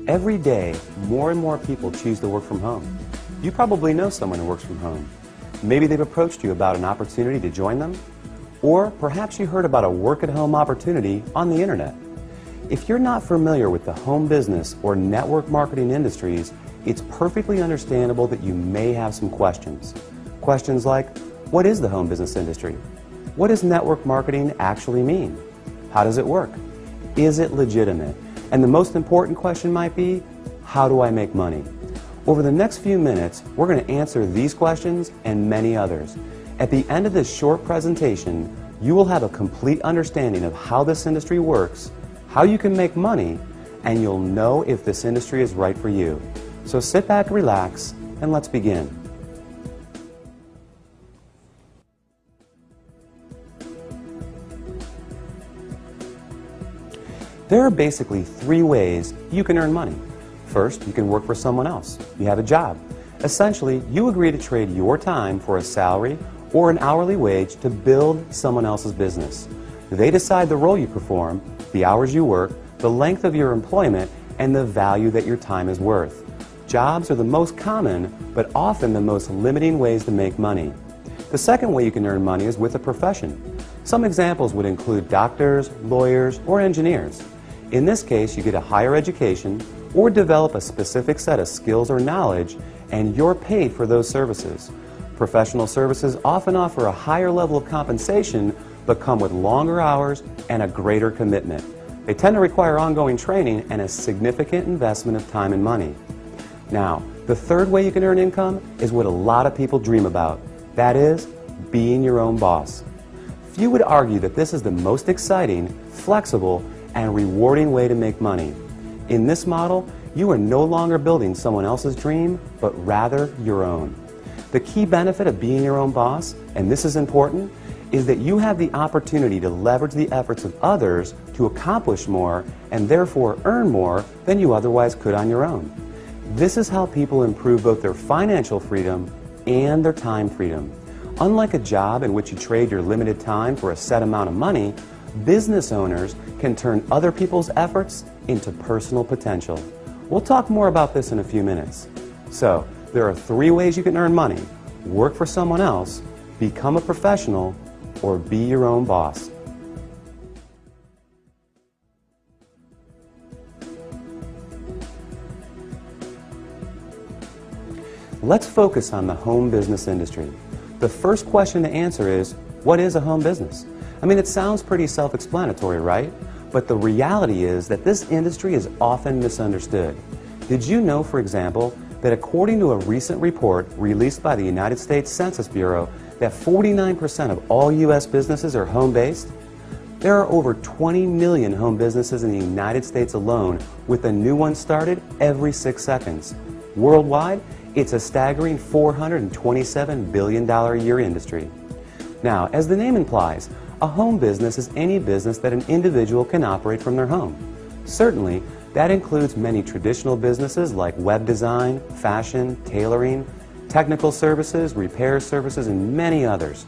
Every day, more and more people choose to work from home. You probably know someone who works from home. Maybe they've approached you about an opportunity to join them, or perhaps you heard about a work-at-home opportunity on the internet. If you're not familiar with the home business or network marketing industries, it's perfectly understandable that you may have some questions. Questions like, what is the home business industry? What does network marketing actually mean? How does it work? Is it legitimate? And the most important question might be, how do I make money? Over the next few minutes, we're going to answer these questions and many others. At the end of this short presentation, you will have a complete understanding of how this industry works, how you can make money, and you'll know if this industry is right for you. So sit back, relax, and let's begin. There are basically three ways you can earn money. First, you can work for someone else. You have a job. Essentially, you agree to trade your time for a salary or an hourly wage to build someone else's business. They decide the role you perform, the hours you work, the length of your employment, and the value that your time is worth. Jobs are the most common, but often the most limiting ways to make money. The second way you can earn money is with a profession. Some examples would include doctors, lawyers, or engineers. In this case, you get a higher education or develop a specific set of skills or knowledge, and you're paid for those services. Professional services often offer a higher level of compensation, but come with longer hours and a greater commitment. They tend to require ongoing training and a significant investment of time and money. Now, the third way you can earn income is what a lot of people dream about. That is, being your own boss. Few would argue that this is the most exciting, flexible, and rewarding way to make money. In this model, you are no longer building someone else's dream, but rather your own. The key benefit of being your own boss, and this is important, is that you have the opportunity to leverage the efforts of others to accomplish more and therefore earn more than you otherwise could on your own. This is how people improve both their financial freedom and their time freedom. Unlike a job in which you trade your limited time for a set amount of money, business owners can turn other people's efforts into personal potential. We'll talk more about this in a few minutes. So, there are three ways you can earn money: work for someone else, become a professional, or be your own boss. Let's focus on the home business industry. The first question to answer is, what is a home business? I mean, it sounds pretty self-explanatory, right? But the reality is that this industry is often misunderstood. Did you know, for example, that according to a recent report released by the United States Census Bureau, that 49% of all U.S. businesses are home-based? There are over 20 million home businesses in the United States alone, with a new one started every 6 seconds. Worldwide, it's a staggering $427 billion a year industry. Now, as the name implies, a home business is any business that an individual can operate from their home. Certainly, that includes many traditional businesses like web design, fashion, tailoring, technical services, repair services, and many others.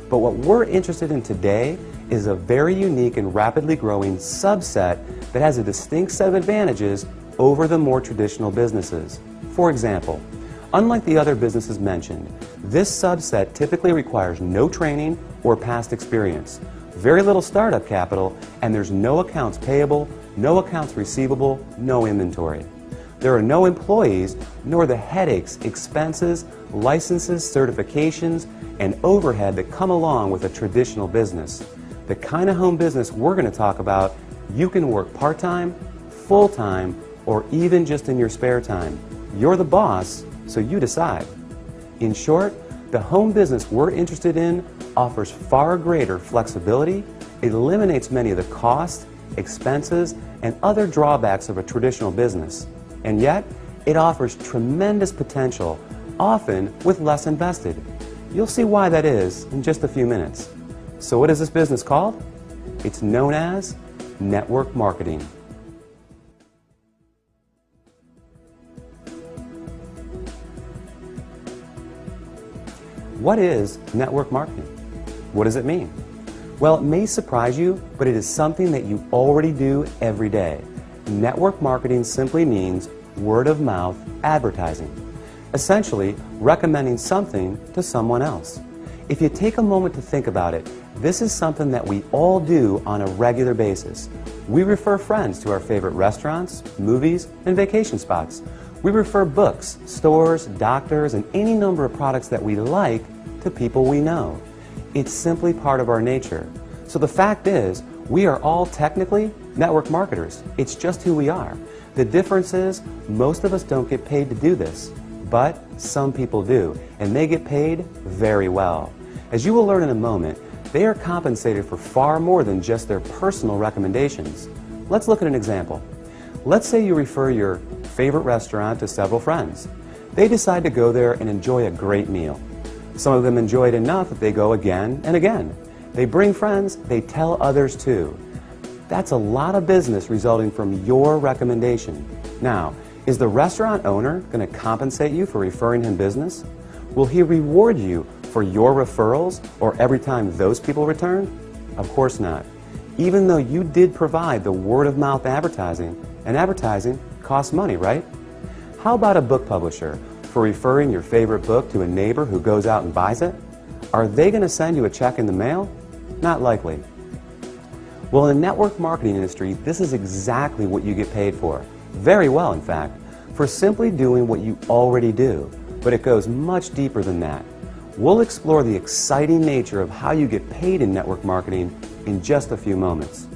But what we're interested in today is a very unique and rapidly growing subset that has a distinct set of advantages over the more traditional businesses. For example, unlike the other businesses mentioned, this subset typically requires no training or past experience, very little startup capital, and there's no accounts payable, no accounts receivable, no inventory. There are no employees, nor the headaches, expenses, licenses, certifications, and overhead that come along with a traditional business. The kind of home business we're going to talk about, you can work part-time, full-time, or even just in your spare time. You're the boss, so you decide. In short, the home business we're interested in offers far greater flexibility, it eliminates many of the costs, expenses, and other drawbacks of a traditional business, and yet it offers tremendous potential, often with less invested. You'll see why that is in just a few minutes. So what is this business called? It's known as network marketing. What is network marketing? What does it mean? Well, it may surprise you, but it is something that you already do every day. network marketing simply means word-of-mouth advertising, essentially recommending something to someone else. If you take a moment to think about it, this is something that we all do on a regular basis. We refer friends to our favorite restaurants, movies, and vacation spots. We refer books, stores, doctors, and any number of products that we like to people we know. It's simply part of our nature. So the fact is, we are all technically network marketers. It's just who we are. The difference is, most of us don't get paid to do this, but some people do, and they get paid very well. As you will learn in a moment, they are compensated for far more than just their personal recommendations. Let's look at an example. Let's say you refer your favorite restaurant to several friends. They decide to go there and enjoy a great meal. Some of them enjoy it enough that they go again and again. They bring friends, they tell others too. That's a lot of business resulting from your recommendation. Now, is the restaurant owner going to compensate you for referring him business? Will he reward you for your referrals or every time those people return? Of course not. Even though you did provide the word-of-mouth advertising, and advertising costs money, right? How about a book publisher for referring your favorite book to a neighbor who goes out and buys it? Are they going to send you a check in the mail? Not likely. Well, in the network marketing industry, this is exactly what you get paid for. Very well, in fact, for simply doing what you already do. But it goes much deeper than that. We'll explore the exciting nature of how you get paid in network marketing in just a few moments.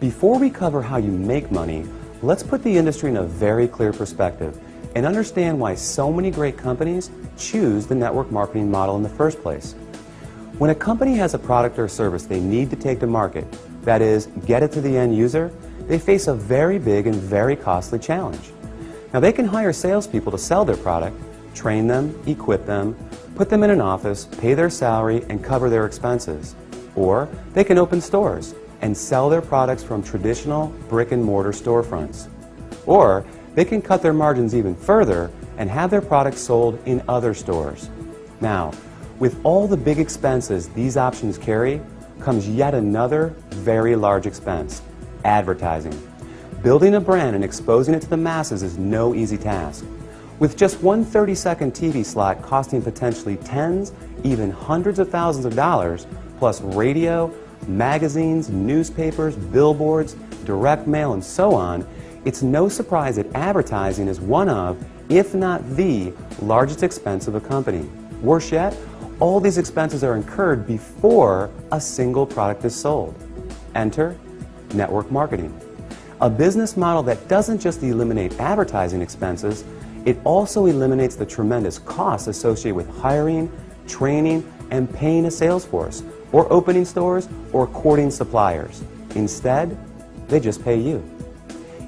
Before we cover how you make money, let's put the industry in a very clear perspective and understand why so many great companies choose the network marketing model in the first place. When a company has a product or service they need to take to market, that is, get it to the end user, they face a very big and very costly challenge. Now, they can hire salespeople to sell their product, train them, equip them, put them in an office, pay their salary, and cover their expenses. Or they can open stores and sell their products from traditional brick-and-mortar storefronts. Or they can cut their margins even further and have their products sold in other stores. Now, with all the big expenses these options carry, comes yet another very large expense: advertising. Building a brand and exposing it to the masses is no easy task. With just one 30-second TV slot costing potentially tens, even hundreds of thousands of dollars, plus radio, magazines, newspapers, billboards, direct mail, and so on, it's no surprise that advertising is one of, if not the, largest expense of a company. Worse yet, all these expenses are incurred before a single product is sold. Enter network marketing. A business model that doesn't just eliminate advertising expenses, it also eliminates the tremendous costs associated with hiring, training, and paying a sales force, or opening stores, or courting suppliers. Instead, they just pay you.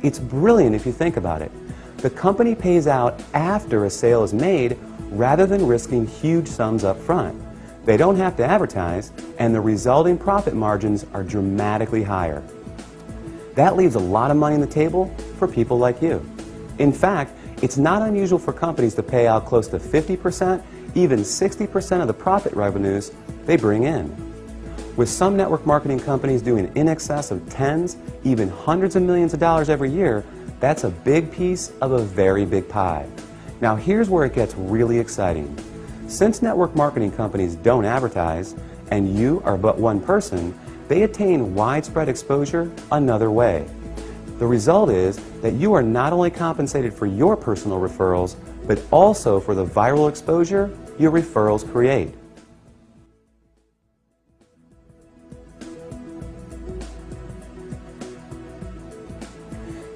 It's brilliant if you think about it. The company pays out after a sale is made rather than risking huge sums up front. They don't have to advertise, and the resulting profit margins are dramatically higher. That leaves a lot of money on the table for people like you. In fact, it's not unusual for companies to pay out close to 50%, even 60% of the profit revenues they bring in. With some network marketing companies doing in excess of tens, even hundreds of millions of dollars every year, that's a big piece of a very big pie. Now here's where it gets really exciting. Since network marketing companies don't advertise, and you are but one person, they attain widespread exposure another way. The result is that you are not only compensated for your personal referrals, but also for the viral exposure your referrals create.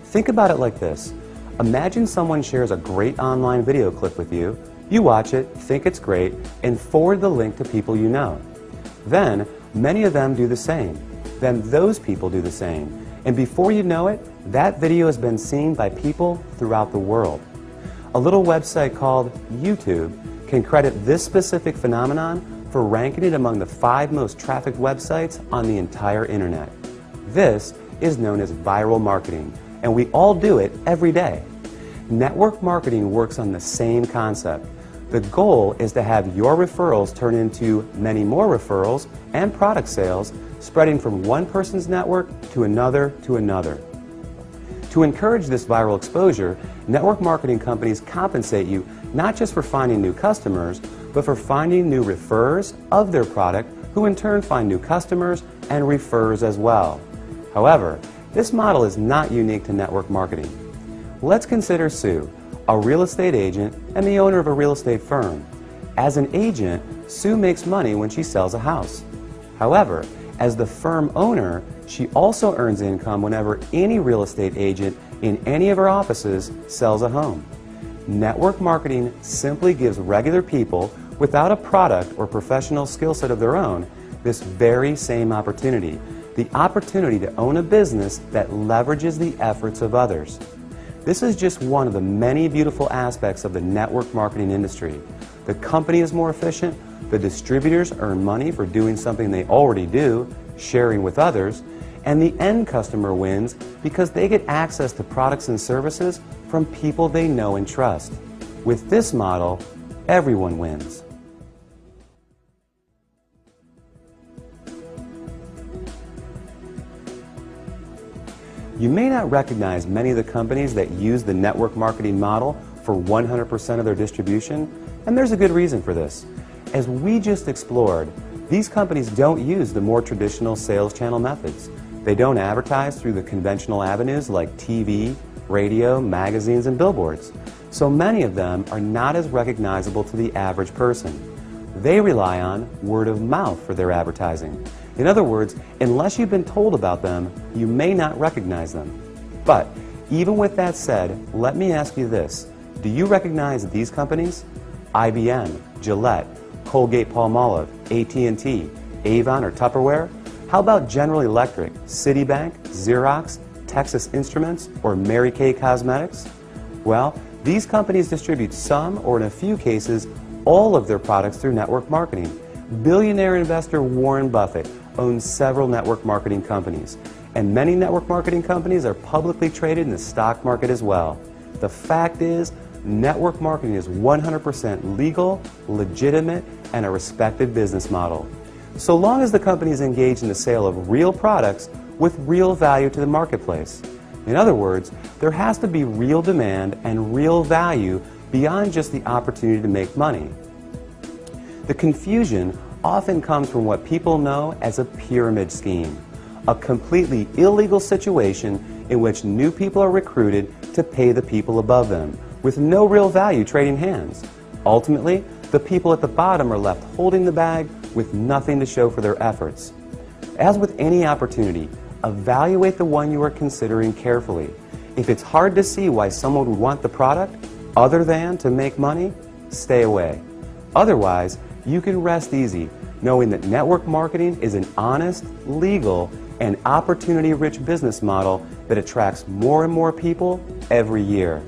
Think about it like this. Imagine someone shares a great online video clip with you. You watch it, think it's great, and forward the link to people you know. Then, many of them do the same. Then those people do the same. And before you know it, that video has been seen by people throughout the world. A little website called YouTube can credit this specific phenomenon for ranking it among the 5 most trafficked websites on the entire internet. This is known as viral marketing, and we all do it every day. Network marketing works on the same concept. The goal is to have your referrals turn into many more referrals and product sales, spreading from one person's network to another to another. To encourage this viral exposure, network marketing companies compensate you not just for finding new customers, but for finding new referrers of their product, who in turn find new customers and referrers as well. However, this model is not unique to network marketing. Let's consider Sue, a real estate agent and the owner of a real estate firm. As an agent, Sue makes money when she sells a house. However, as the firm owner, she also earns income whenever any real estate agent in any of her offices sells a home. Network marketing simply gives regular people without a product or professional skill set of their own this very same opportunity, the opportunity to own a business that leverages the efforts of others. This is just one of the many beautiful aspects of the network marketing industry. The company is more efficient, the distributors earn money for doing something they already do, sharing with others, and the end customer wins because they get access to products and services from people they know and trust. With this model, everyone wins. You may not recognize many of the companies that use the network marketing model for 100% of their distribution, and there's a good reason for this. As we just explored, these companies don't use the more traditional sales channel methods. They don't advertise through the conventional avenues like TV, radio, magazines, and billboards. So many of them are not as recognizable to the average person. They rely on word of mouth for their advertising. In other words, unless you've been told about them, you may not recognize them. But even with that said, let me ask you this. Do you recognize these companies? IBM, Gillette, Colgate-Palmolive, AT&T, Avon, or Tupperware? How about General Electric, Citibank, Xerox, Texas Instruments, or Mary Kay Cosmetics? Well, these companies distribute some, or in a few cases, all of their products through network marketing. Billionaire investor Warren Buffett owns several network marketing companies, and many network marketing companies are publicly traded in the stock market as well. The fact is, network marketing is 100% legal, legitimate, and a respected business model. So long as the company is engaged in the sale of real products with real value to the marketplace. In other words, there has to be real demand and real value beyond just the opportunity to make money. The confusion often comes from what people know as a pyramid scheme, a completely illegal situation in which new people are recruited to pay the people above them, with no real value trading hands. Ultimately, the people at the bottom are left holding the bag with nothing to show for their efforts. As with any opportunity, evaluate the one you are considering carefully. If it's hard to see why someone would want the product other than to make money, stay away. Otherwise, you can rest easy knowing that network marketing is an honest, legal, and opportunity-rich business model that attracts more and more people every year.